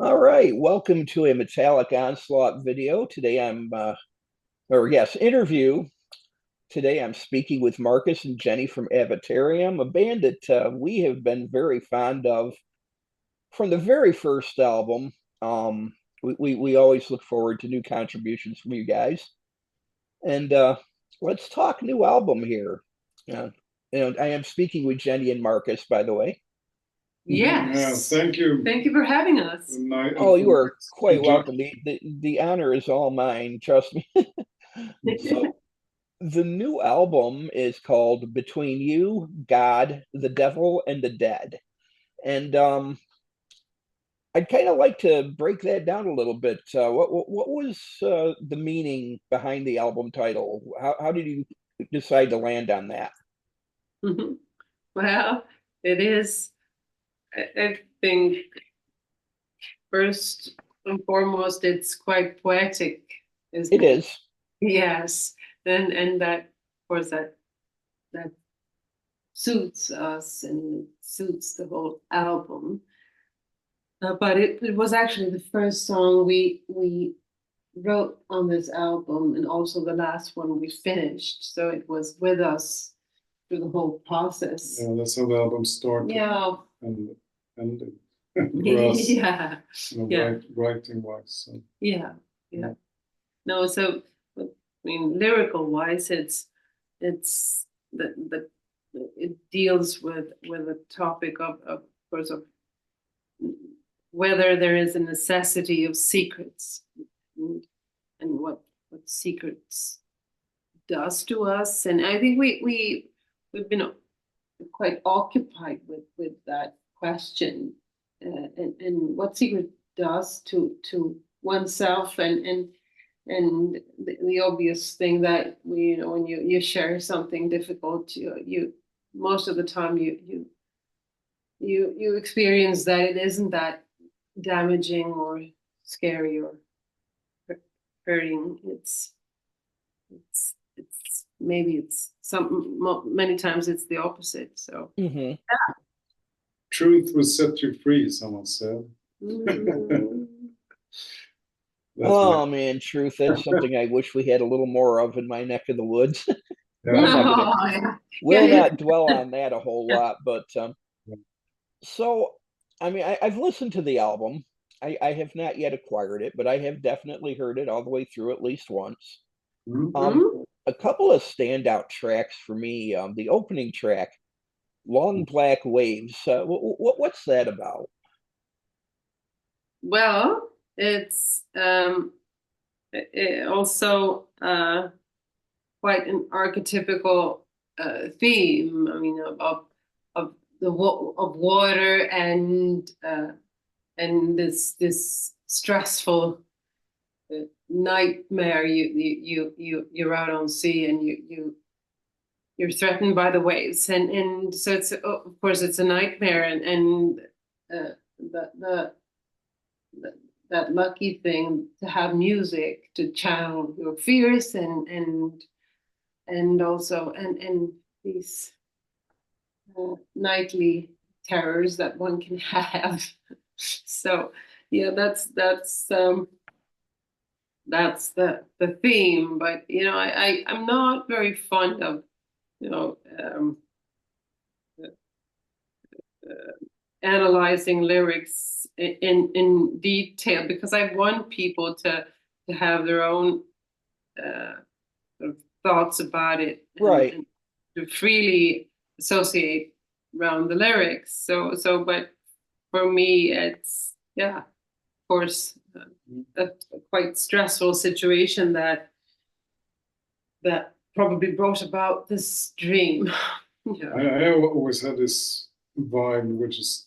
All right, welcome to a Metallic Onslaught video. Today interview. Today I'm speaking with Marcus and Jenny from Avatarium, a band that we have been very fond of from the very first album. We always look forward to new contributions from you guys. And let's talk new album here. Uh, I am speaking with Jenny and Marcus, by the way. Yes. Yeah, thank you. Thank you for having us. Oh, you are quite welcome. The honor is all mine, trust me. So the new album is called Between You, God, the Devil, and the Dead. And I'd kind of like to break that down a little bit. What was the meaning behind the album title? How did you decide to land on that? Well, it is, I think, first and foremost, it's quite poetic, isn't It it? is. Yes. And that, of course, that suits us and suits the whole album. But it was actually the first song we wrote on this album, and also the last one we finished. So it was with us through the whole process. Yeah, that's how the album started. Yeah. And ended for us. Yeah. Yeah. Writing wise. So. Yeah. Yeah. No, so I mean, lyrical wise, it's the it deals with a topic of course of whether there is a necessity of secrets, and what secrets does to us. And I think we've been quite occupied with that question, and what secret does to oneself, and the obvious thing that when you share something difficult, you most of the time you experience that it isn't that damaging or scary or hurting. It's maybe it's many times it's the opposite. So Mm-hmm. Truth will set you free, someone said. Oh man, truth. That's something I wish we had a little more of in my neck of the woods. Yeah. We'll not dwell on that a whole lot, but Yeah. so I mean, I've listened to the album. I have not yet acquired it, but I have definitely heard it all the way through at least once. Mhm. A couple of standout tracks for me. The opening track, "Long Black Waves." What's that about? Well, it's also quite an archetypical theme. I mean, of of water and this stressful nightmare. You're out on sea, and you're threatened by the waves, and so it's of course it's a nightmare, and uh, the that lucky thing to have music to channel your fears, and also and these nightly terrors that one can have. So yeah, that's the theme. But I'm not very fond of you know um, uh, analyzing lyrics in detail, because I want people to have their own sort of thoughts about it, Right. and to freely associate around the lyrics. But for me, it's of course, a quite stressful situation that probably brought about this dream. Yeah. I always had this vibe, which is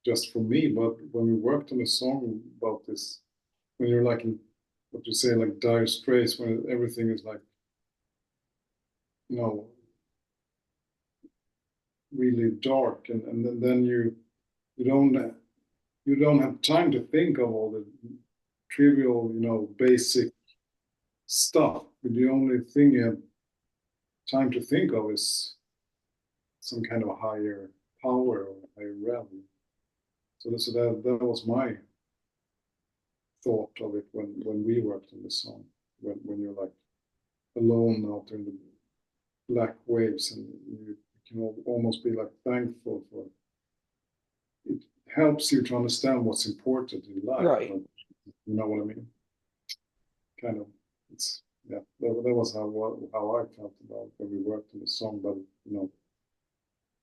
just for me, but when we worked on a song about this, when you're like in what you say, like dire straits, when everything is like, you know, really dark, and then you don't you don't have time to think of all the trivial, basic stuff. But the only thing you have time to think of is some kind of a higher power or higher realm. So that was my thought of it when we worked on the song. When you're like alone out in the black waves, and you can almost be like thankful for it. It helps you to understand what's important in life. Right. You know what I mean? Kind of. It's that was how I felt about it when we worked on the song. But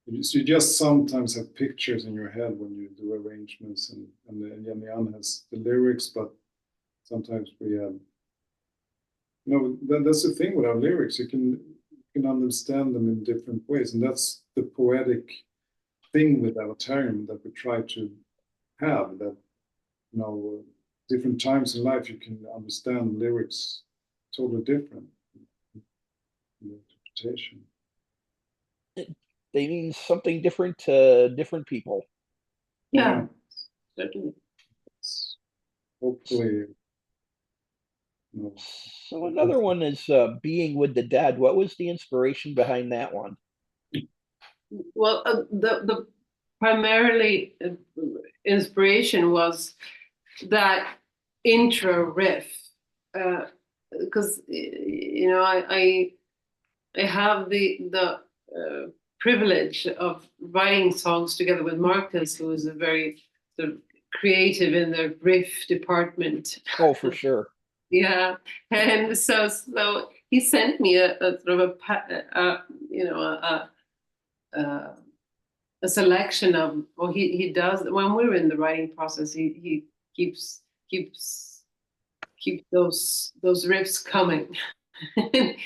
you just sometimes have pictures in your head when you do arrangements, and Jennie-Ann has the lyrics, but sometimes we have. That's the thing with our lyrics. You can understand them in different ways, and that's the poetic thing with Avatarium that we try to have. That different times in life you can understand lyrics totally different in interpretation. They mean something different to different people. Yeah, certainly. Hopefully. So another one is Being with the Dead. What was the inspiration behind that one? Well, the primarily inspiration was that intro riff, because I have the privilege of writing songs together with Marcus, who is a very sort of creative in the riff department. Oh, for sure. Yeah, and so he sent me a sort of a selection of, well, he does when we're in the writing process. He keeps those riffs coming, and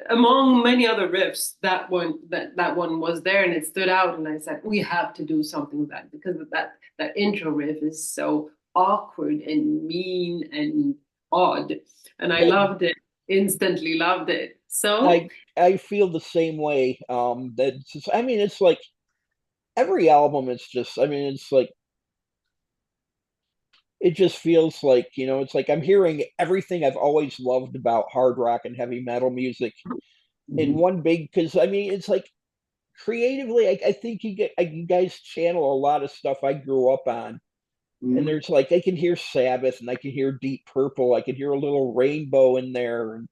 among many other riffs, that one was there, and it stood out. And I said, we have to do something with that, because that intro riff is so awkward and mean and odd, and I loved it. Instantly loved it. So I feel the same way. It's like every album. It's like it just feels like it's like I'm hearing everything I've always loved about hard rock and heavy metal music in one big. Because it's like creatively, I think you guys channel a lot of stuff I grew up on. And there's like I can hear Sabbath, and I can hear Deep Purple, I can hear a little Rainbow in there, and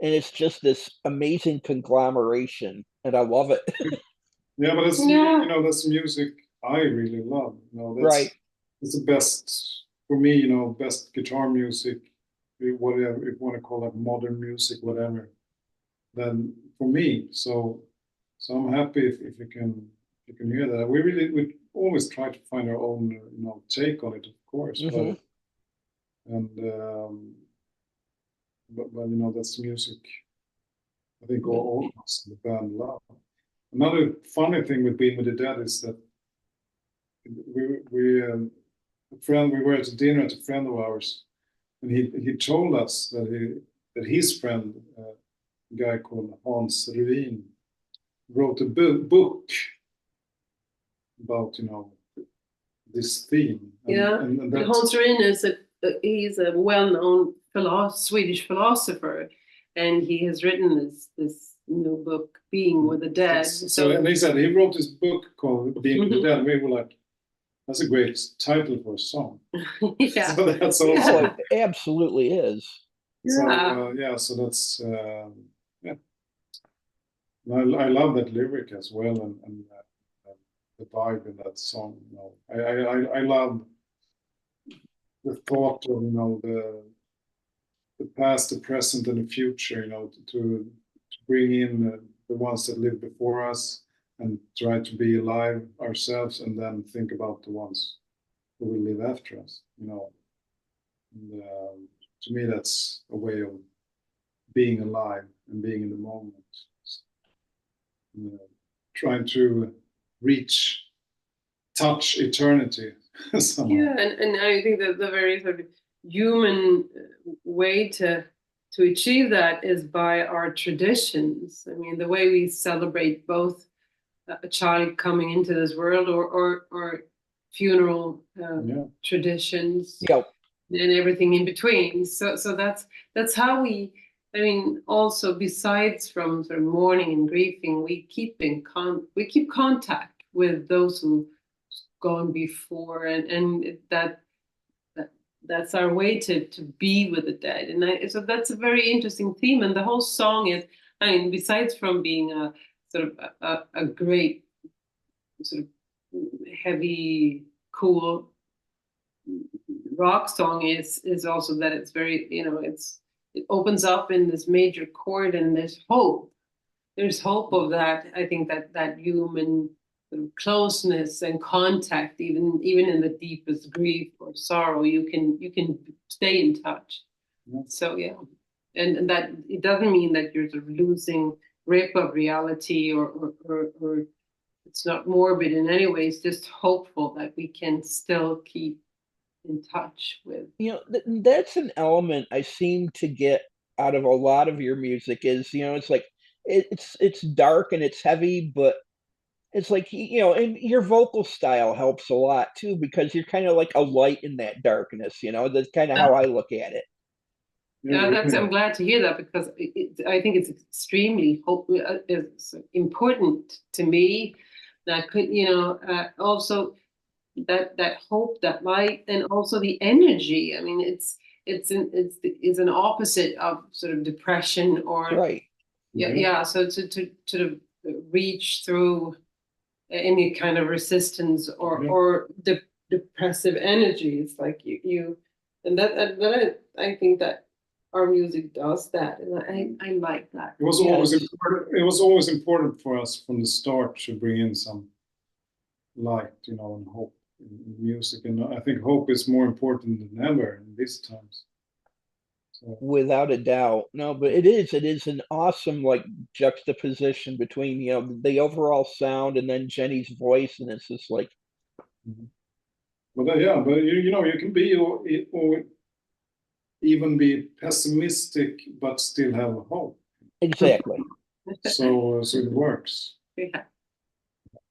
it's just this amazing conglomeration, and I love it. Yeah, but that's music I really love. Right. It's the best for me. Best guitar music, whatever if you want to call it modern music, whatever. Then for me, so I'm happy if you can hear that. We always try to find our own take on it, of course. But that's music I think all of us in the band love. Another funny thing with Being with the Dead is that we were at dinner at a friend of ours, and he told us that his friend, a guy called Hans Ruin, wrote a book about this theme. And Hans Ruin he's a well-known Swedish philosopher, and he has written this new book, Being with the Dead. So and he said he wrote this book called Being with the Dead. And we were like, that's a great title for a song. Yeah. So that's also it absolutely is. So so that's I love that lyric as well, and the vibe in that song. I love the thought of the past, the present, and the future. To bring in the ones that lived before us and try to be alive ourselves, and then think about the ones who will live after us. And, to me, that's a way of being alive and being in the moment. Trying to touch eternity somehow. Yeah, and I think that the very sort of human way to achieve that is by our traditions. I mean, the way we celebrate both a child coming into this world or funeral traditions, and everything in between. So that's how we. I mean, also besides from sort of mourning and grieving, we keep contact with those who gone before, and that's our way to be with the dead. And so that's a very interesting theme. And the whole song is, I mean, besides from being a sort of a great sort of heavy, cool rock song, is also that it's very, it opens up in this major chord, and there's hope. There's hope of that. I think that human sort of closeness and contact, even in the deepest grief or sorrow, you can stay in touch. So yeah, and that it doesn't mean that you're sort of losing grip of reality, or it's not morbid in any way. It's just hopeful that we can still keep in touch with. That's an element I seem to get out of a lot of your music is, it's like it's dark and it's heavy, but it's like, and your vocal style helps a lot too, because you're kind of like a light in that darkness, that's kind of how I look at it. Yeah, I'm glad to hear that, because I think it's extremely it's important to me that could, also that hope, that light, and also the energy. I mean, it's an opposite of sort of depression or right. Yeah. So to reach through any kind of resistance or depressive energy, it's like you and that I think that our music does that, and I like that. It was always important. It was always important for us from the start to bring in some light, and hope in music. And I think hope is more important than ever in these times. So. Without a doubt. No, but it is an awesome like juxtaposition between, the overall sound and then Jenny's voice, and it's just like. But you can be or even be pessimistic but still have hope. Exactly. So it works. Yeah.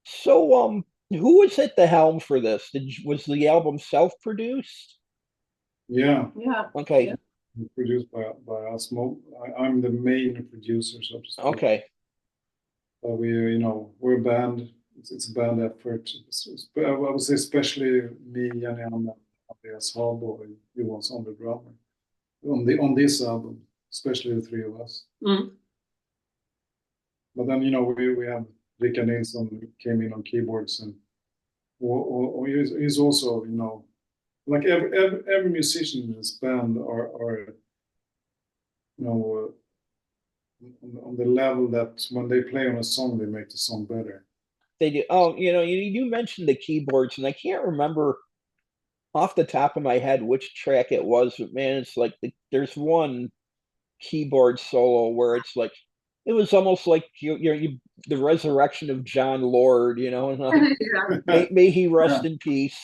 So who was at the helm for this? Was the album self-produced? Yeah. Okay. Yeah. Produced by us. I'm the main producer, so to speak. Okay. But we're a band. It's a band effort. I would say especially me, Jennie-Ann, and Andreas Habo, who was on the drummer on this album, especially the three of us. Mm. But then we have Rickard Nilsson, who came in on keyboards, and he's also like every musician in this band are on the level that when they play on a song, they make the song better. They do. Oh, you mentioned the keyboards, and I can't remember off the top of my head which track it was, but man, it's like there's one keyboard solo where it's like it was almost like the resurrection of John Lord, and like, may he rest in peace.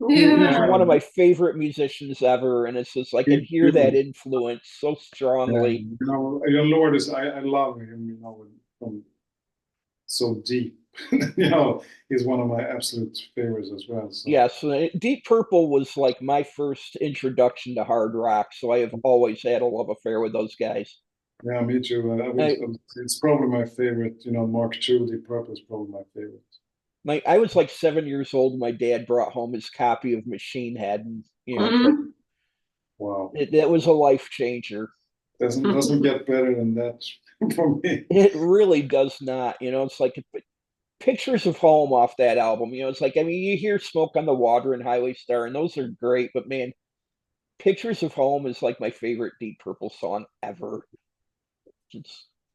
He's one of my favorite musicians ever, and it's just like I can hear that influence so strongly. Lord is I love him, from so deep. He's one of my absolute favorites as well. So. Yeah, so Deep Purple was like my first introduction to hard rock, so I have always had a love affair with those guys. Yeah, me too. It's probably my favorite. Mark II, Deep Purple is probably my favorite. I was like 7 years old. My dad brought home his copy of Machine Head, and wow, that was a life changer. Doesn't get better than that for me. It really does not. It's like Pictures of Home off that album. It's like, I mean, you hear Smoke on the Water and Highway Star, and those are great, but man, Pictures of Home is like my favorite Deep Purple song ever.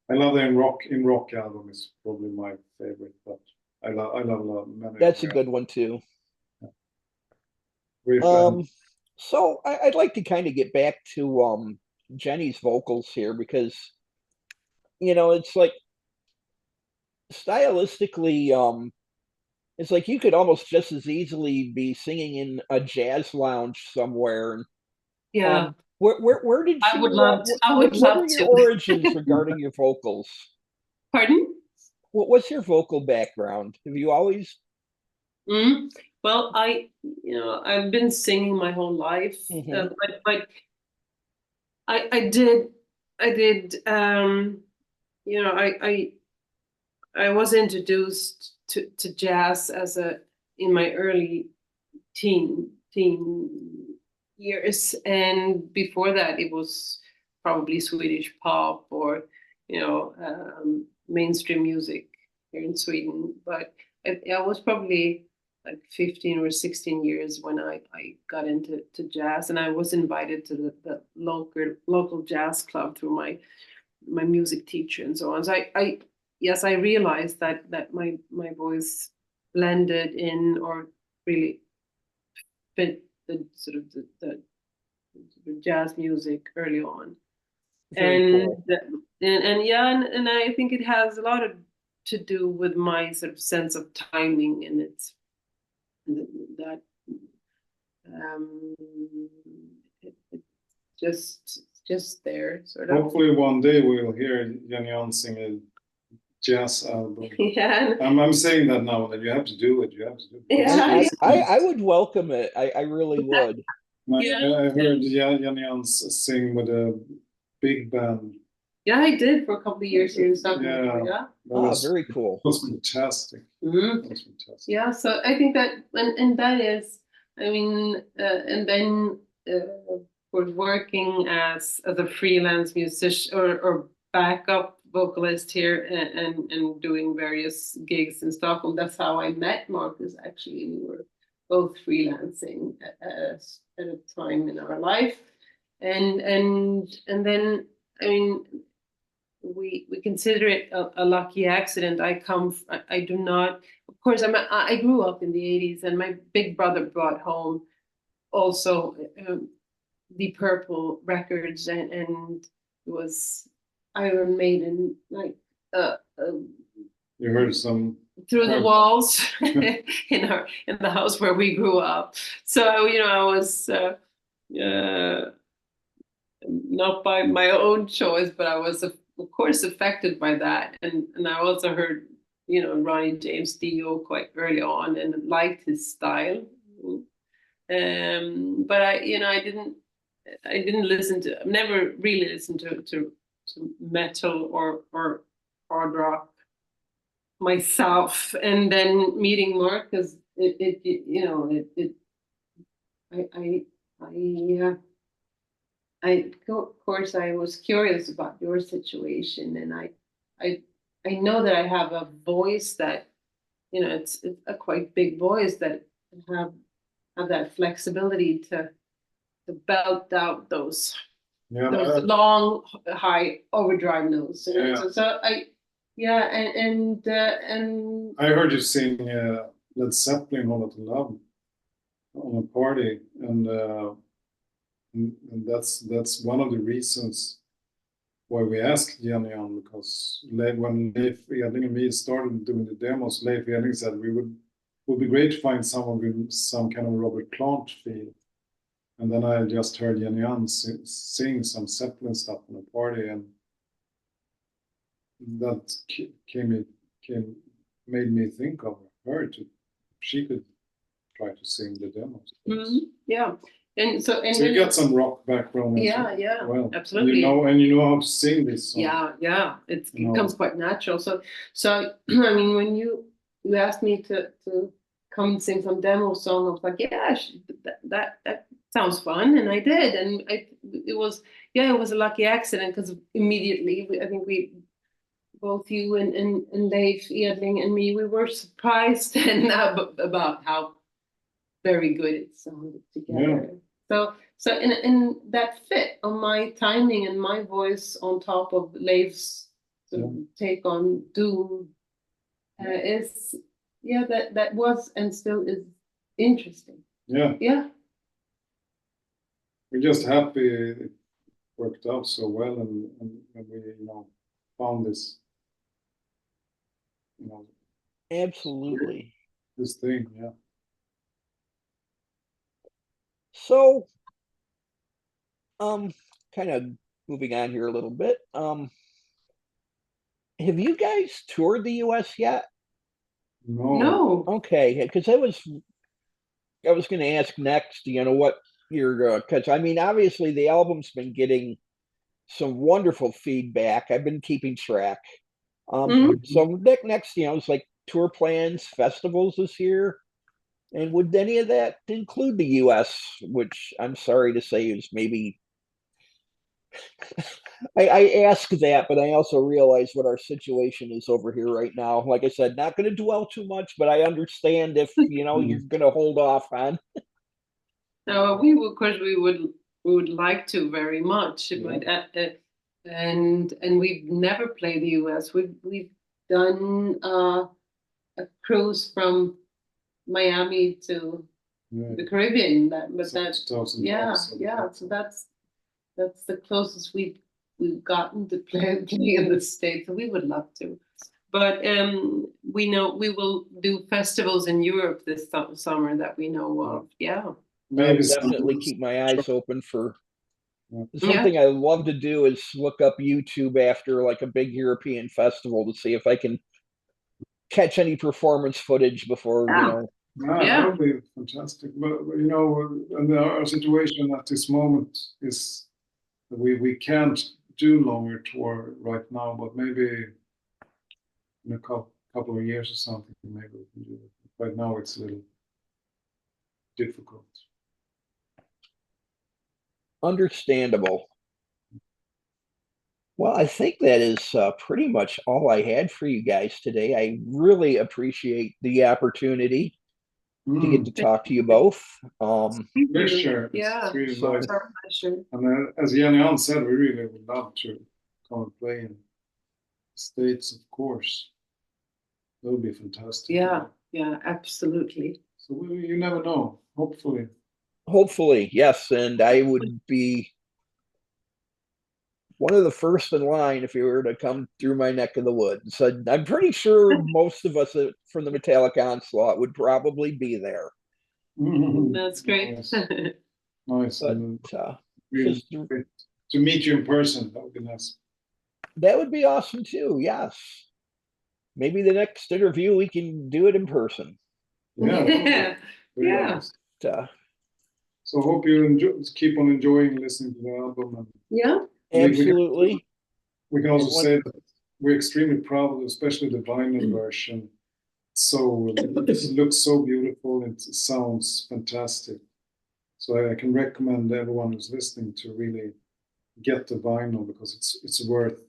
I love the in rock album is probably my favorite, but I love many. That's a good one too. Yeah. So I'd like to kind of get back to Jenny's vocals here, because it's like stylistically, it's like you could almost just as easily be singing in a jazz lounge somewhere. Yeah. Where did you? I would love what love are your to. origins regarding your vocals? Pardon? What's your vocal background? Have you always? Well, I've been singing my whole life, but I did. I was introduced to jazz as in my early teen years, and before that it was probably Swedish pop or mainstream music here in Sweden. But I was probably like 15 or 16 years when I got into jazz, and I was invited to the local jazz club through my music teacher and so on. So I realized that my voice blended in or really fit the sort of the jazz music early on. Very cool. And I think it has a lot to do with my sort of sense of timing, and it's that it's just there sort of. Hopefully one day we'll hear Jennie-Ann sing a jazz album. Yeah. I'm saying that now, that you have to do it. You have to do it. Yeah. I would welcome it. I really would. I heard Jennie-Ann sing with a big band. Yeah, I did for a couple of years here in Stockholm. Yeah. Very cool. That was fantastic. Mhm. That was fantastic. Yeah, so I think that, and that is, I mean, and then for working as a freelance musician or backup vocalist here and doing various gigs in Stockholm, that's how I met Marcus. Actually, we were both freelancing at a time in our life, and then, I mean, we consider it a lucky accident. I do not, of course, I grew up in the 80s, and my big brother brought home also the Purple records, and it was Iron Maiden, like You heard some through the walls in the house where we grew up. So I was not by my own choice, but I was of course affected by that, and I also heard Ronnie James Dio quite early on and liked his style. But I didn't listen to, I've never really listened to metal or hard rock myself. And then meeting Marcus, of course I was curious about your situation, and I know that I have a voice that it's a quite big voice that have that flexibility to belt out those long high overdrive notes. So and I heard you sing Led Zeppelin All That Love on a party, and that's one of the reasons why we asked Jennie-Ann, because when Leif Edling and me started doing the demos, Leif Edling said would be great to find someone with some kind of Robert Plant feel. And then I just heard Jennie-Ann sing some Zeppelin stuff on a party, and that made me think of her she could try to sing the demos. Yeah. And so you got some rock background. Yeah, well, absolutely. You know how to sing this song. Yeah, it comes quite natural. So I mean, when you asked me to come and sing some demo song, I was like, yeah, that sounds fun, and I did, and it was a lucky accident, because immediately I think we both, you and Leif Edling and me, we were surprised and about how very good it sounded together. Yeah. So and that fit on my timing and my voice on top of Leif's take on doom is that was and still is interesting. Yeah. We're just happy it worked out so well, and we found this absolutely this thing. So, kind of moving on here a little bit. Have you guys toured the US yet? No. Okay, because I was going to ask next, what you're, because I mean, obviously the album's been getting some wonderful feedback. I've been keeping track. So next, it's like tour plans, festivals this year. And would any of that include the US, which I'm sorry to say is maybe I ask that, but I also realize what our situation is over here right now. Like I said, not going to dwell too much, but I understand if you're going to hold off on. No, we would, of course, we would like to very much, but and we've never played the US. We've done a cruise from Miami to the Caribbean, but that's yeah. So that's the closest we've gotten to playing in the States. So we would love to, but we know we will do festivals in Europe this summer that we know of. Yeah. Maybe definitely keep my eyes open for something I love to do is look up YouTube after like a big European festival to see if I can catch any performance footage before, that would be fantastic. But and our situation at this moment is that we can't do longer tour right now, but maybe in a couple of years or something, maybe we can do it. Right now it's a little difficult. Understandable. Well, I think that is pretty much all I had for you guys today. I really appreciate the opportunity to get to talk to you both. Pleasure. Yeah, it's really so nice. our pleasure. And as Jennie-Ann said, we really would love to come and play in the States, of course. That would be fantastic. Yeah, absolutely. So you never know. Hopefully, yes. And I would be one of the first in line if you were to come through my neck of the woods. So I'm pretty sure most of us from the Metallic Onslaught would probably be there. That's great. Nice. But, really great to meet you in person. That would be nice. That would be awesome too. Yes. Maybe the next interview we can do it in person. Yeah. Nice. So hope you keep on enjoying listening to the album. Absolutely. We can also say that we're extremely proud, especially the vinyl version. So it looks so beautiful. It sounds fantastic. So I can recommend everyone who's listening to really get the vinyl because it's worth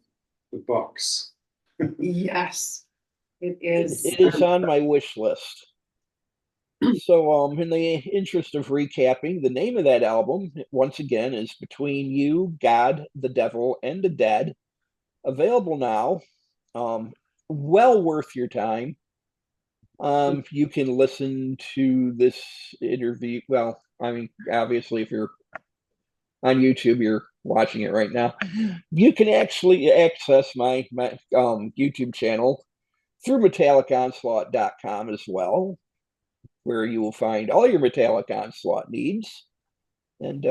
the bucks. Yes, it is. It is on my wish list. So, in the interest of recapping, the name of that album, once again, is Between You, God, the Devil, and the Dead. Available now. Well worth your time. You can listen to this interview. Well, I mean, obviously, if you're on YouTube, you're watching it right now. You can actually access my YouTube channel through MetallicOnslaught.com as well, where you will find all your Metallic Onslaught needs. And,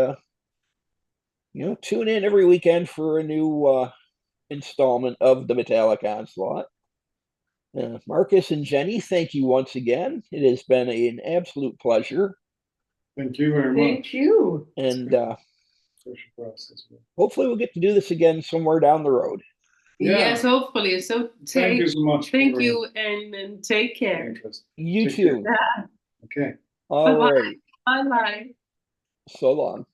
tune in every weekend for a new installment of the Metallic Onslaught. Marcus and Jenny, thank you once again. It has been an absolute pleasure. Thank you very much. Thank you. And hopefully we'll get to do this again somewhere down the road. Yes, hopefully. So thank you so much. Thank you and take care. You too. Okay. All right. Bye-bye. So long.